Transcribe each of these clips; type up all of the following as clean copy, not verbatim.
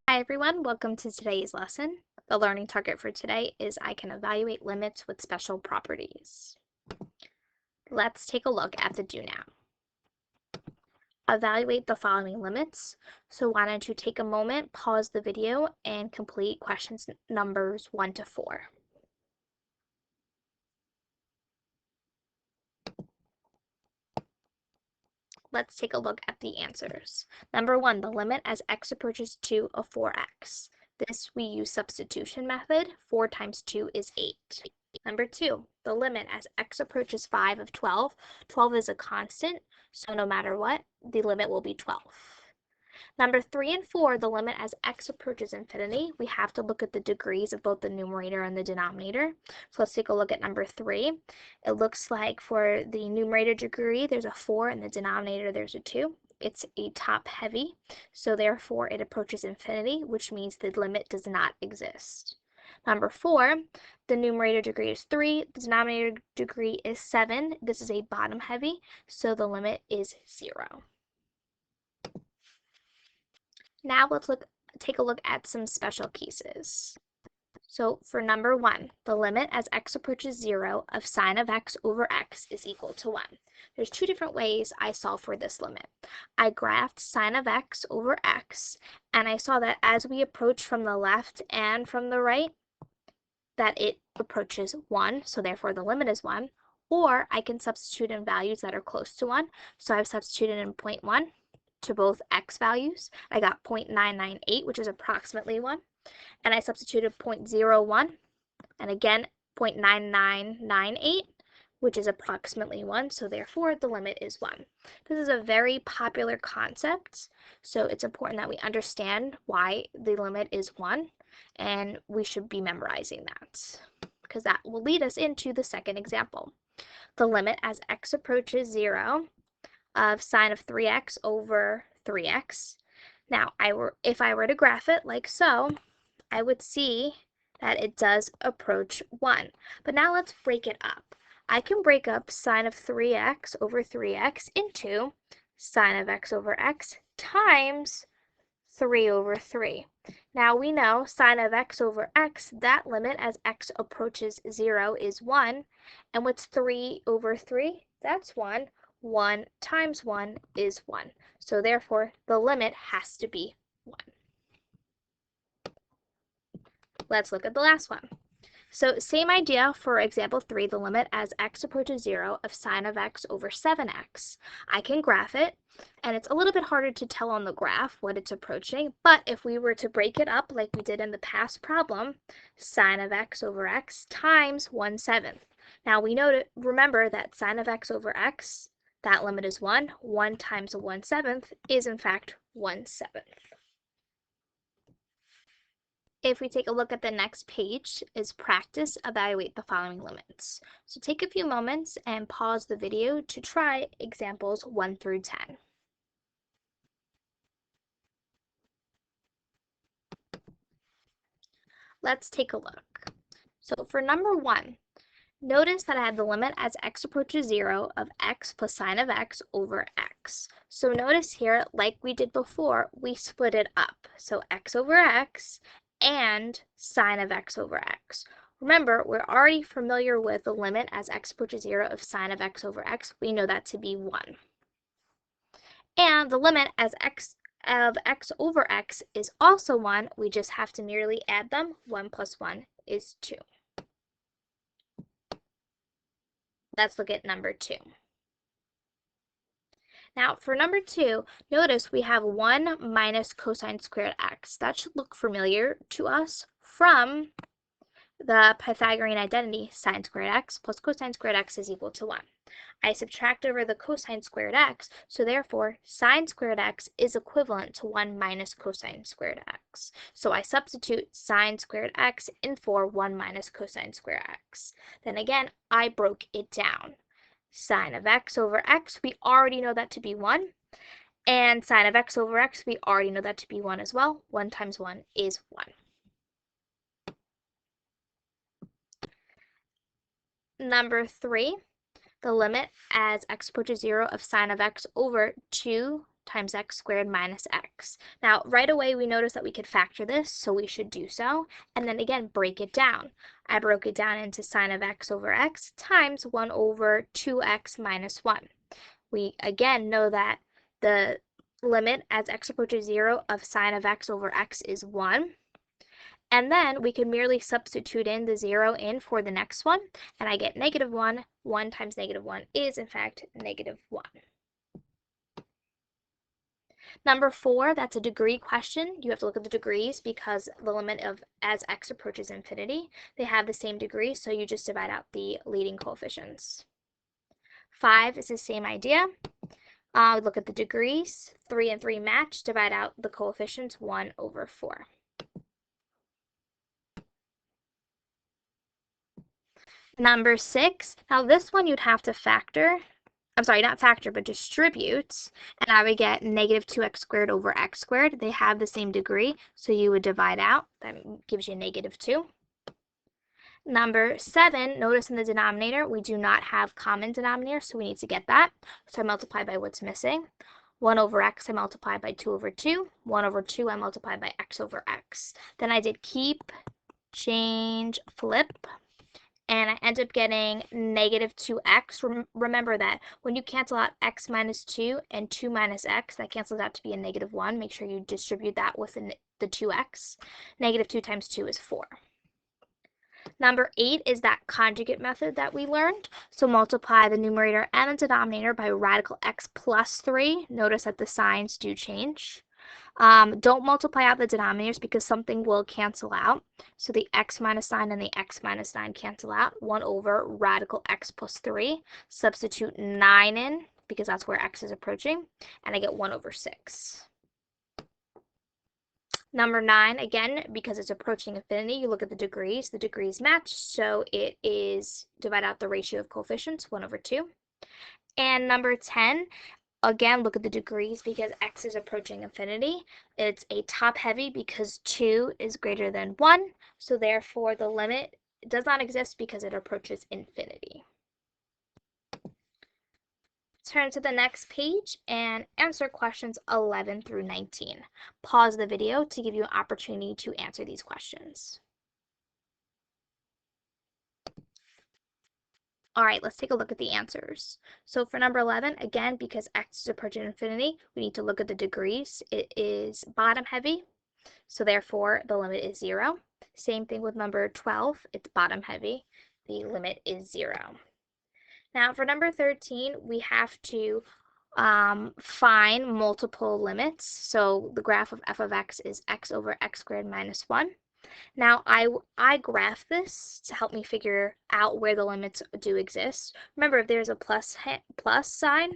Hi everyone, welcome to today's lesson. The learning target for today is I can evaluate limits with special properties. Let's take a look at the do now. Evaluate the following limits. So why don't you take a moment, pause the video, and complete questions numbers 1 to 4. Let's take a look at the answers. Number 1, the limit as x approaches 2 of 4x. This we use substitution method. 4 times 2 is 8. Number 2, the limit as x approaches 5 of 12. 12 is a constant, so no matter what, the limit will be 12. Number 3 and 4, the limit as x approaches infinity. We have to look at the degrees of both the numerator and the denominator. So let's take a look at number 3. It looks like for the numerator degree, there's a 4, and the denominator, there's a 2. It's a top heavy, so therefore it approaches infinity, which means the limit does not exist. Number 4, the numerator degree is 3, the denominator degree is 7. This is a bottom heavy, so the limit is 0. Now let's take a look at some special cases. So for number 1, the limit as x approaches 0 of sine of x over x is equal to 1. There's two different ways I solve for this limit. I graphed sine of x over x, and I saw that as we approach from the left and from the right, that it approaches 1, so therefore the limit is 1. Or I can substitute in values that are close to 1. So I've substituted in 0.1 to both x values. I got 0.998, which is approximately 1. And I substituted 0.01, and again 0.9998, which is approximately 1, so therefore the limit is 1. This is a very popular concept, so it's important that we understand why the limit is 1, and we should be memorizing that, because that will lead us into the second example. The limit as x approaches 0 of sine of 3x over 3x. Now, if I were to graph it like so, I would see that it does approach 1. But now let's break it up. I can break up sine of 3x over 3x into sine of x over x times 3 over 3. Now we know sine of x over x, that limit as x approaches 0 is 1. And what's 3 over 3? That's 1. 1 times 1 is 1. So therefore, the limit has to be 1. Let's look at the last one. So same idea for example 3, the limit as x approaches 0 of sine of x over 7x. I can graph it, and it's a little bit harder to tell on the graph what it's approaching, but if we were to break it up like we did in the past problem, sine of x over x times 1/7. Now we know to remember that sine of x over x, that limit is 1. 1 times 1/7 is in fact 1/7. If we take a look at the next page, is practice evaluate the following limits. So take a few moments and pause the video to try examples 1 through 10. Let's take a look. So for number 1, notice that I have the limit as x approaches 0 of x plus sine of x over x. So notice here, like we did before, we split it up. So x over x and sine of x over x. Remember, we're already familiar with the limit as x approaches 0 of sine of x over x. We know that to be 1. And the limit as x of x over x is also 1. We just have to merely add them. 1 plus 1 is 2. Let's look at number 2. Now for number 2, notice we have 1 minus cosine squared x. That should look familiar to us from the Pythagorean identity, sine squared x plus cosine squared x is equal to 1. I subtract over the cosine squared x, so therefore sine squared x is equivalent to 1 minus cosine squared x. So I substitute sine squared x in for 1 minus cosine squared x. Then again, I broke it down. Sine of x over x, we already know that to be 1. And sine of x over x, we already know that to be 1 as well. 1 times 1 is 1. Number 3, the limit as x approaches 0 of sine of x over 2 times x squared minus x. Now, right away, we notice that we could factor this, so we should do so. And then again, break it down. I broke it down into sine of x over x times 1 over 2x minus 1. We again know that the limit as x approaches 0 of sine of x over x is 1. And then we can merely substitute in the 0 in for the next one, and I get negative 1. 1 times negative 1 is, in fact, negative 1. Number 4, that's a degree question. You have to look at the degrees because the limit of as x approaches infinity, they have the same degree, so you just divide out the leading coefficients. 5 is the same idea. Look at the degrees. 3 and 3 match. Divide out the coefficients, 1 over 4. Number 6, now this one you'd have to factor, I'm sorry, not factor, but distribute, and I would get negative 2x squared over x squared. They have the same degree, so you would divide out. That gives you negative 2. Number 7, notice in the denominator, we do not have common denominator, so we need to get that. So I multiply by what's missing. 1 over x, I multiply by 2 over 2. 1 over 2, I multiply by x over x. Then I did keep, change, flip, and I end up getting negative 2x. Remember that when you cancel out x minus 2 and 2 minus x, that cancels out to be a negative 1. Make sure you distribute that within the 2x. Negative 2 times 2 is 4. Number 8 is that conjugate method that we learned. So multiply the numerator and the denominator by radical x plus 3. Notice that the signs do change. Don't multiply out the denominators because something will cancel out. So the x minus sign and the x minus 9 cancel out. 1 over radical x plus 3. Substitute 9 in because that's where x is approaching. And I get 1 over 6. Number 9, again, because it's approaching infinity, you look at the degrees. The degrees match, so it is divide out the ratio of coefficients, 1 over 2. And number 10, again, look at the degrees because x is approaching infinity. It's a top heavy because 2 is greater than 1, so therefore the limit does not exist because it approaches infinity. Turn to the next page and answer questions 11 through 19. Pause the video to give you an opportunity to answer these questions. All right, let's take a look at the answers. So for number 11, again, because x is approaching infinity, we need to look at the degrees. It is bottom heavy, so therefore the limit is 0. Same thing with number 12, it's bottom heavy. The limit is 0. Now for number 13, we have to find multiple limits. So the graph of f of x is x over x squared minus 1. Now I graph this to help me figure out where the limits do exist. Remember, if there's a plus sign,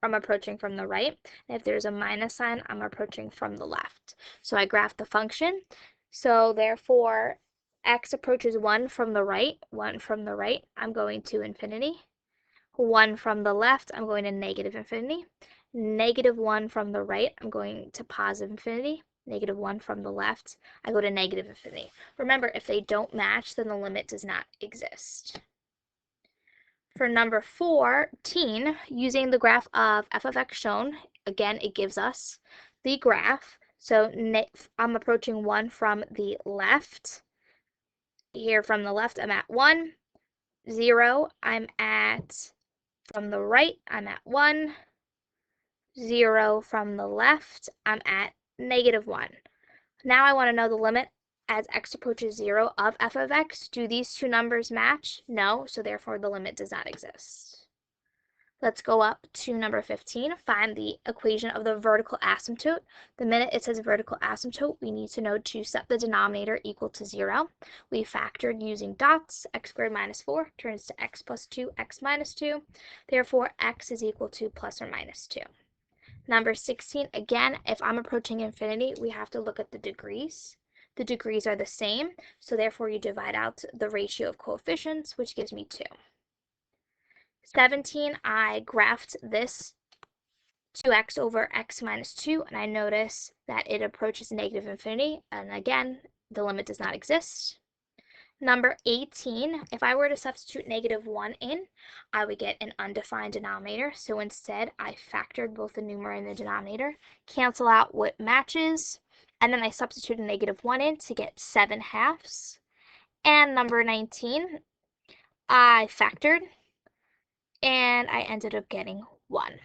I'm approaching from the right. And if there's a minus sign, I'm approaching from the left. So I graph the function. So therefore, x approaches 1 from the right. 1 from the right, I'm going to infinity. 1 from the left, I'm going to negative infinity. Negative 1 from the right, I'm going to positive infinity. Negative 1 from the left, I go to negative infinity. Remember, if they don't match, then the limit does not exist. For number 14, using the graph of f of x shown, again, it gives us the graph. So I'm approaching 1 from the left. Here from the left, I'm at 1. 0, I'm at, from the right, I'm at 1. 0 from the left, I'm at negative 1. Now I want to know the limit as x approaches 0 of f of x. Do these two numbers match? No, so therefore the limit does not exist. Let's go up to number 15. Find the equation of the vertical asymptote. The minute it says vertical asymptote, we need to know to set the denominator equal to 0. We factored using dots. X squared minus 4 turns to x plus 2, x minus 2. Therefore, x is equal to plus or minus 2. Number 16, again, if I'm approaching infinity, we have to look at the degrees. The degrees are the same, so therefore you divide out the ratio of coefficients, which gives me 2. 17, I graphed this 2x over x minus 2, and I notice that it approaches negative infinity, and again, the limit does not exist. Number 18, if I were to substitute -1 in, I would get an undefined denominator. So instead, I factored both the numerator and the denominator, cancel out what matches, and then I substitute a -1 in to get 7/2. And number 19, I factored, and I ended up getting 1.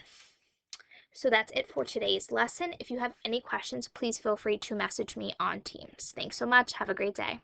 So that's it for today's lesson. If you have any questions, please feel free to message me on Teams. Thanks so much. Have a great day.